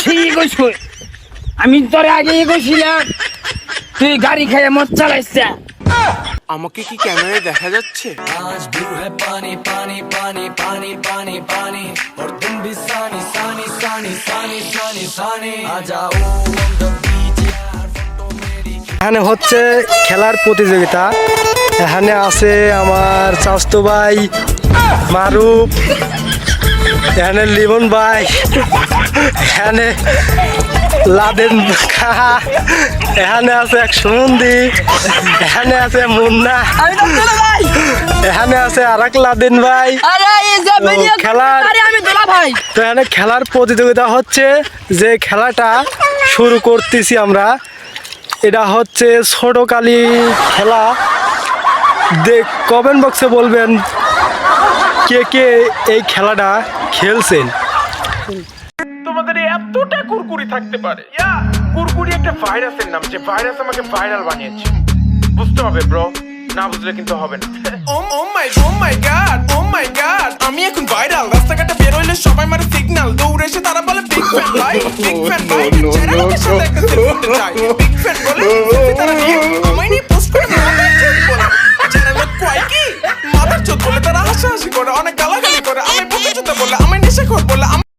ঠিক আছে, আমি তোর আগে কইছিলাম তুই গাড়ি খাইয়ে মদ চালাইছ। আমাকে কি ক্যামেরায় দেখা যাচ্ছে? এখানে হচ্ছে খেলার প্রতিযোগিতা। এখানে আছে আমার চাচতো ভাই মারুফ, এখানে লিমন ভাই, এখানে লাদেন খা, এখানে আছে এক সুমন্দি, এখানে আছে মুন্না, এখানে আছে আর এক লাদেন ভাই। তো এখানে খেলার প্রতিযোগিতা হচ্ছে, যে খেলাটা শুরু করতেছি আমরা, এটা হচ্ছে ছোট কালী খেলা। কমেন্ট বক্সে বলবেন কে কে এই খেলাটা খেলছেন। তোমাদের এতটা কুরকুরি থাকতে পারে? কুরকুরি একটা ভাইরাসের নাম, যে ভাইরাস আমাকে ভাইরাল বানিয়েছে। বুঝতে হবে ব্রো, না বুঝলে কিন্তু হবে না। ও মাই গড, আমি এখন ভাইরাল। রাস্তাঘাটে বের হইলে সবাই মারে সিগন্যাল, দৌড়ে এসে তারা বলে বিগ ফ্যান ভাই, বিগ ফ্যান ভাই। চ্যানেলের সাথে একটা সেলফি চাই, বিগ ফ্যান বলে তারা নিয়ে আমায় নিয়ে